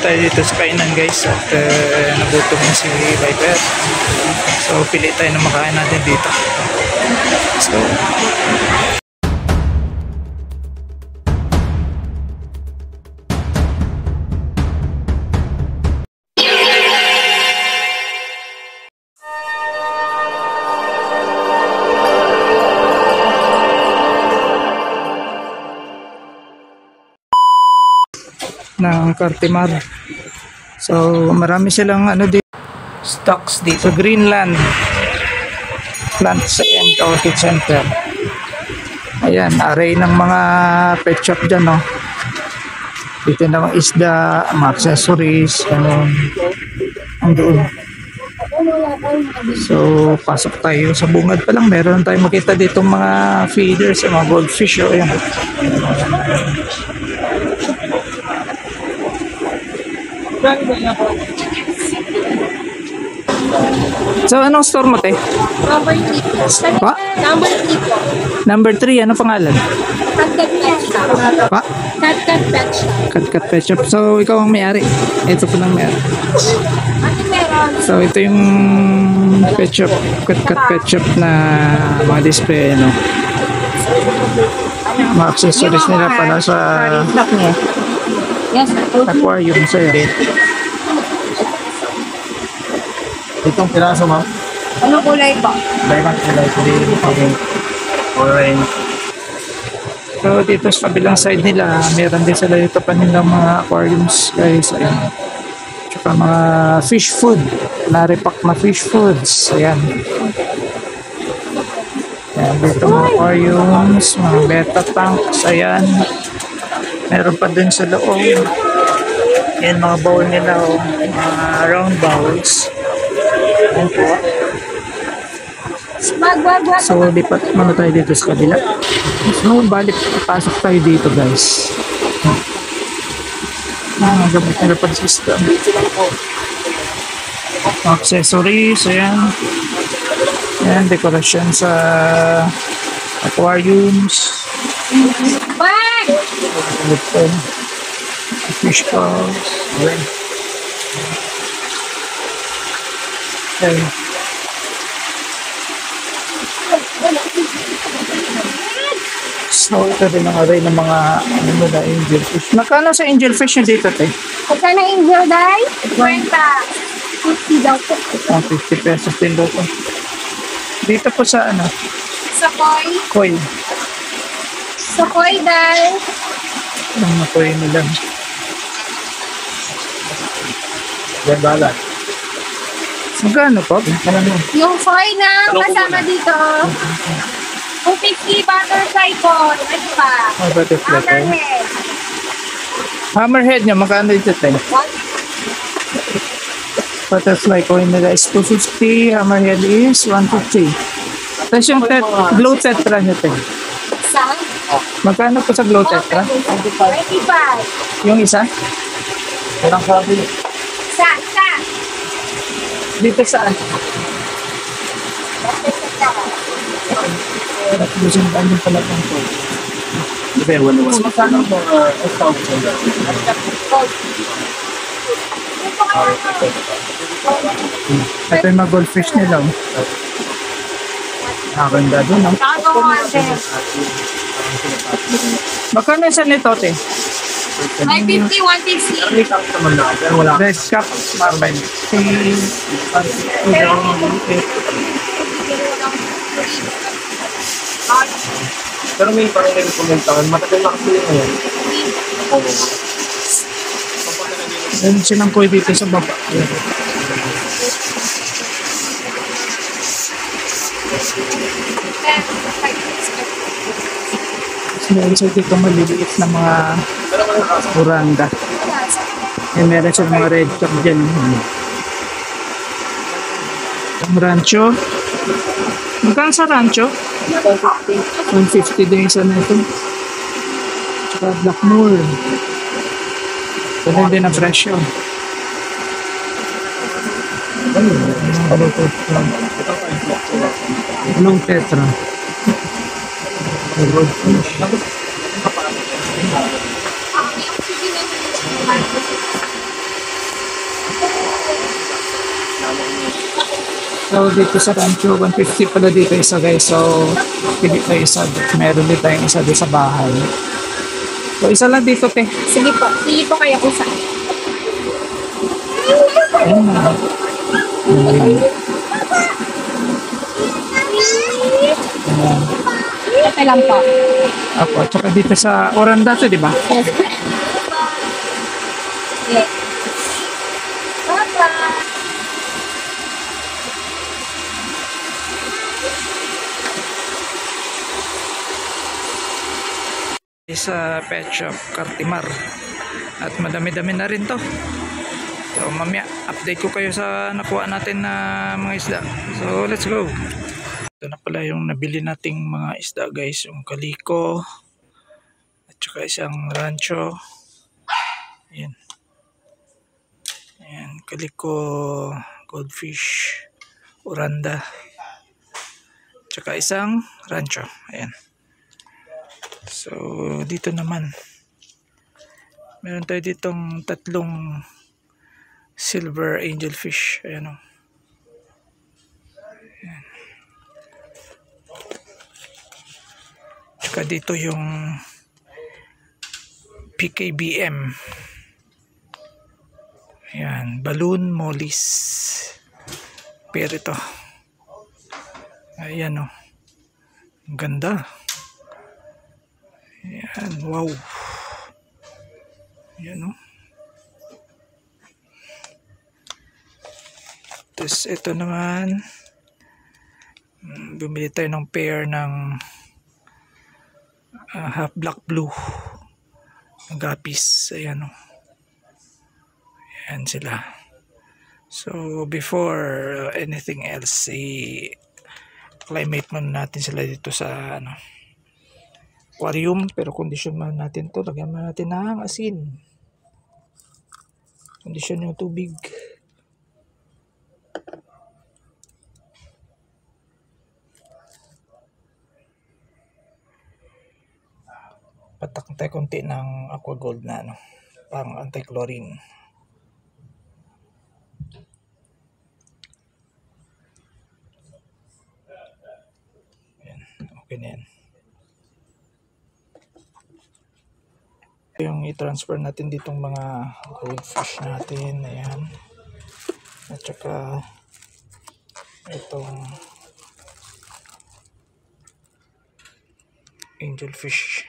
tayo dito sa kainan guys at nagutom na si Viper. So pili tayo na makain natin dito. So ng Cartimar. So marami silang dito, stocks dito, Greenland Plants and Orchid Center. Ayan, array ng mga pet shop dyan, no? Dito na mga isda, mga accessories, ang doon. So pasok tayo sa bungad pa lang, meron tayong makita dito mga feeders, mga goldfish. Ayan. So anong store mo, te? Number 3 po. Number 3 po. Number 3, ano pangalan? Cat Pet Shop. Pa? Cat Pet Shop. Cat Pet Shop. So ikaw ang may-ari. Ito po lang may-ari. Ano meron? So ito yung pet shop, Cat Pet Shop na mga display, mga accessories nila para sa Yes, aquarium sa'yo. Itong piraso, ma'am? ano kulay po? Diamond kulay, green, orange. So dito sa kabilang side nila, meron din sila dito pa nilang mga aquariums guys. Ayan. Tsaka mga fish food, na-repack na fish foods. Ayan. Ayan, dito mga aquariums, mga betta tanks. Ayan. Meron pa din sa loob. Ayan, mga bowl nila, mga round bowls. Ayan po. So lipat muna tayo dito sa kabila. So balik, pasok tayo dito guys. Gamit nila pa sa system. Accessories, ayan. Ayan, decoration sa aquariums. Fish balls. Okay. So ito rin ang array ng mga angelfish. Magkano sa angelfish yung dito, te? Magkano angel day? 50. 50 daw po. 50 pesos din daw po. Dito po sa Sa koi. koi. Sa koi day. Ang mga koi nila. Yan balat. Magkano po? Yung koi na kasama dito. 250 butterfly po. Ano pa? Butterfly po. Hammerhead. Hammerhead nyo, magkano dito, te? Butterfly coin nila is 250, hammerhead is 150. Tapos yung glow tetra nyo, te. Sa? Magkano po sa glow tetra? 25. Yung isa? Walang sabi. Sa? Dito saan? Gusto nyo kanyang pala ng to. Diba, wala. Magkano mo? Ito yung mga goldfish nila. Nakaganda doon. Magkano yung saan nito, te? May 50, 150. Red cap. Pero may parang nag-commentahan. Matagal na kasi yun yan. Meron silang koi dito sa baba. Meron siya dito maliliit na mga uranda. Meron siya mga red cap dyan. Ang rancho. Magkano sa rancho? 150 din isa na ito. Tsaka Blackmore. Ganun din ang presyo. Blue tetra. So dito sa Rancho, 150 pala dito isa guys. So pili tayo isa. Meron din tayong isa doon sa bahay. So isa lang dito te. Sige po. Pili po kayo kung saan. Ayun na. Ayan. Ayan. Ito lang po. Ako, tsaka dito sa Oranda to, di ba? Yes. Yes. Bye-bye. Sa pet shop Cartimar. At madami-dami na rin to. So mamaya update ko kayo sa nakuha natin na mga isda. So let's go. Ito na pala yung nabili nating mga isda guys. Yung kaliko at saka isang rancho. Ayan. Ayan, kaliko, goldfish, oranda, at saka isang rancho. Ayan. So dito naman meron tayo ditong tatlong silver angelfish. Ayan o. Ayan. Tsaka dito yung PKBM. Ayan, balloon mollies. Pero ito. Ayan o. Ang ganda. Ayan, wow. Ayan o. Tapos ito naman, bumili tayo ng pair ng half black blue agapis. Ayan o. Ayan sila. So before anything else, i-climate muna natin sila dito sa aquarium. Pero condition man natin to, lagyan man natin ng asin. Condition yung tubig. Patak tayo konti ng aqua gold na pang anti-chlorine. Ayan, okay na yan. Yung i-transfer natin ditong mga goldfish natin. Ayan. At saka itong angelfish.